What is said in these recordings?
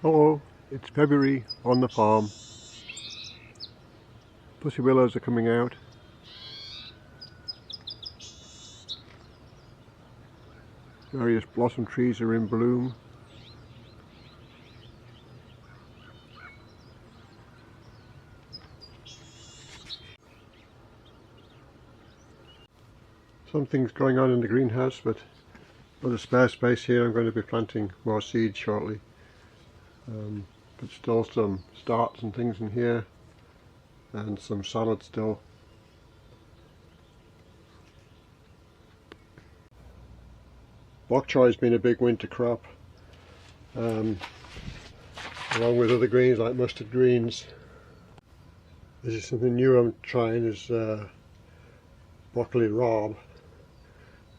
Hello, it's February on the farm. Pussy willows are coming out. Various blossom trees are in bloom. Something's going on in the greenhouse, but for the spare space here I'm going to be planting more seeds shortly. But still some starts and things in here, and some salad still. Bok choy has been a big winter crop, along with other greens like mustard greens. This is something new I'm trying, is broccoli rabe.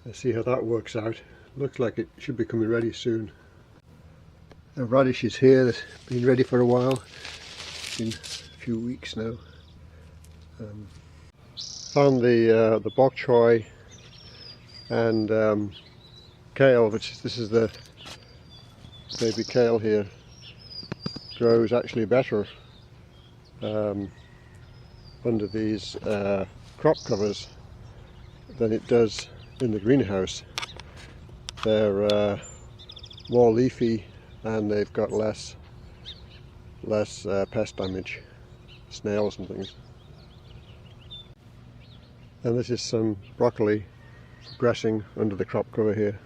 Let's see how that works out. Looks like it should be coming ready soon. A radish is here that's been ready for a while. It's been a few weeks now. Found the bok choy and kale, this is the baby kale here, grows actually better under these crop covers than it does in the greenhouse. They're more leafy and they've got less pest damage, snails and things. And this is some broccoli progressing under the crop cover here.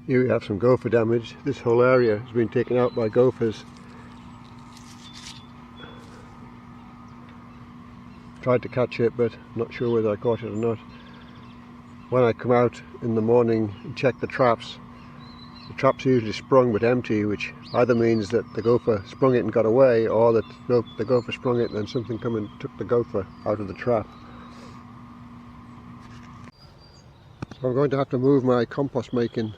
Here we have some gopher damage. This whole area has been taken out by gophers. Tried to catch it, but not sure whether I caught it or not. When I come out in the morning and check the traps are usually sprung but empty, which either means that the gopher sprung it and got away, or that the gopher sprung it and then something come and took the gopher out of the trap. So I'm going to have to move my compost making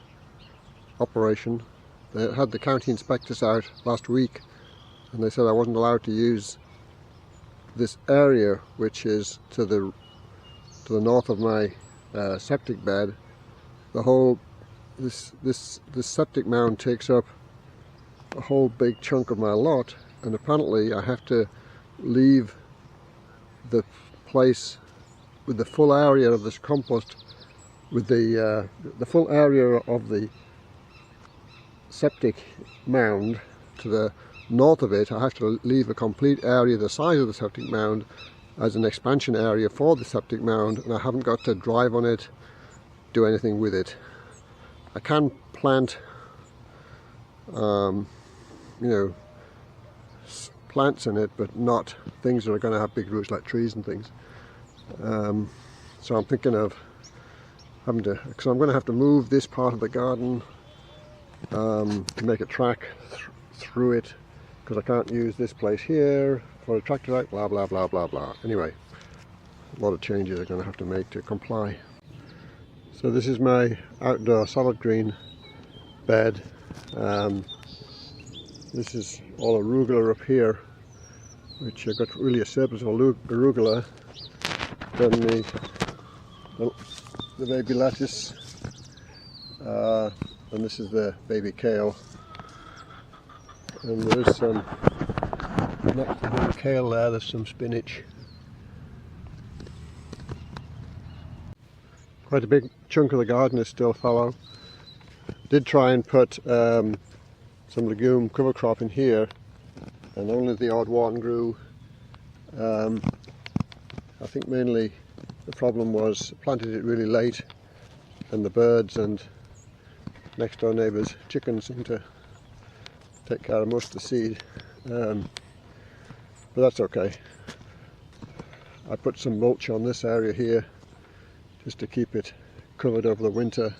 operation. They had the county inspectors out last week and they said I wasn't allowed to use this area, which is to the north of my septic bed. The whole this septic mound takes up a whole big chunk of my lot, and apparently I have to leave the place with the full area of this compost, with the full area of the septic mound to the north of it. I have to leave a complete area the size of the septic mound as an expansion area for the septic mound, and I haven't got to drive on it, do anything with it. I can plant plants in it, but not things that are going to have big roots like trees and things. So I'm thinking of having to, because I'm going to have to move this part of the garden to make a track through it, because I can't use this place here for a tractor track, blah blah blah blah blah. Anyway, a lot of changes I'm going to have to make to comply. So this is my outdoor salad green bed. This is all arugula up here, which I got really a surplus of arugula. Then the baby lettuce, and this is the baby kale. And there's some, next to the kale there's some spinach. Quite a big chunk of the garden is still fallow. Did try and put some legume cover crop in here, and only the odd one grew. I think mainly the problem was I planted it really late, and the birds and next door neighbours' chickens seemed to take care of most of the seed, but that's okay. I put some mulch on this area here just to keep it covered over the winter,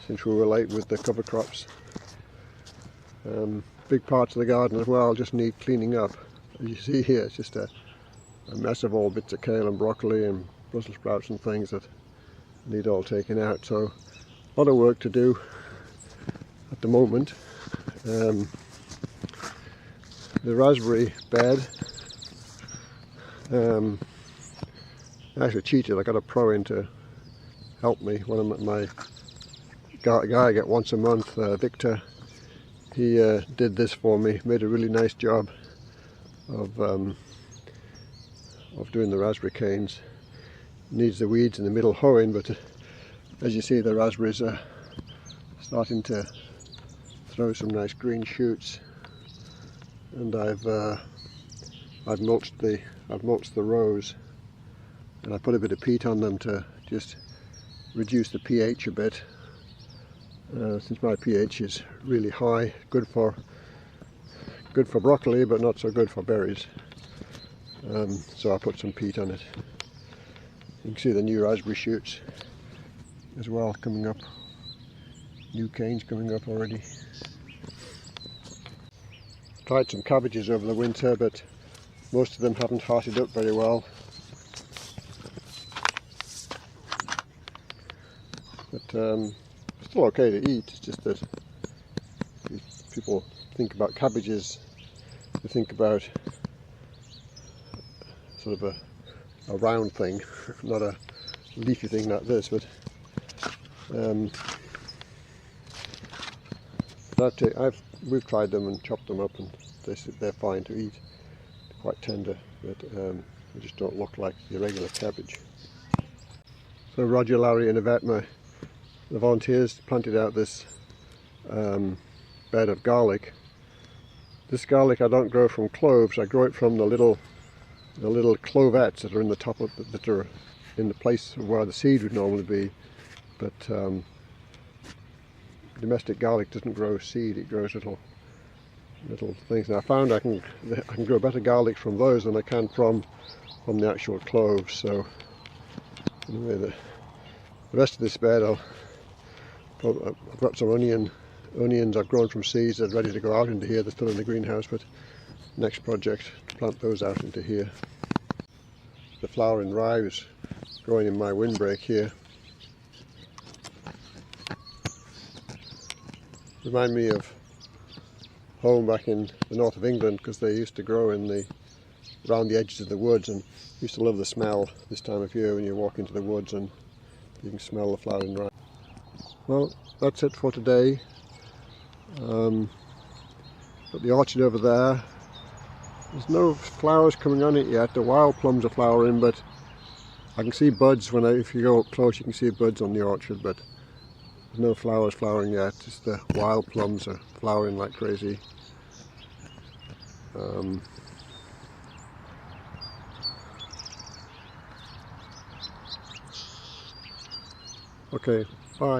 since we were late with the cover crops. Big parts of the garden as well just need cleaning up. As you see here, it's just a mess of all bits of kale and broccoli and Brussels sprouts and things that need all taken out. So a lot of work to do at the moment. The raspberry bed, I actually cheated. I got a pro in to help me, one of my guy I get once a month, Victor. He did this for me, made a really nice job of doing the raspberry canes. Needs the weeds in the middle hoeing, but as you see, the raspberries are starting to throw some nice green shoots, and I've mulched the rows, and I put a bit of peat on them to just reduce the pH a bit, since my pH is really high. Good for broccoli, but not so good for berries. So I put some peat on it. You can see the new raspberry shoots as well coming up. New canes coming up already. Tried some cabbages over the winter, but most of them haven't hearted up very well. But still okay to eat. It's just that if people think about cabbages, they think about sort of a round thing, not a leafy thing like this. But we've tried them and chopped them up, and they're fine to eat. They're quite tender, but they just don't look like the regular cabbage. So Roger, Larry and Yvette, the volunteers, planted out this bed of garlic. This garlic I don't grow from cloves, I grow it from the little clovettes that are in the top of that are in the place where the seed would normally be. But domestic garlic doesn't grow seed; it grows little things. And I found I can grow better garlic from those than I can from the actual cloves. So anyway, the rest of this bed, I've got some onions I've grown from seeds that are ready to go out into here. They're still in the greenhouse, but next project, plant those out into here. The flowering rye is growing in my windbreak here. Remind me of home back in the north of England, because they used to grow around the edges of the woods, and used to love the smell this time of year when you walk into the woods and you can smell the flowering rye. Well, that's it for today. Got the orchard over there. There's no flowers coming on it yet. The wild plums are flowering, but I can see buds if you go up close. You can see buds on the orchard, but there's no flowers flowering yet. Just the wild plums are flowering like crazy. Okay, bye.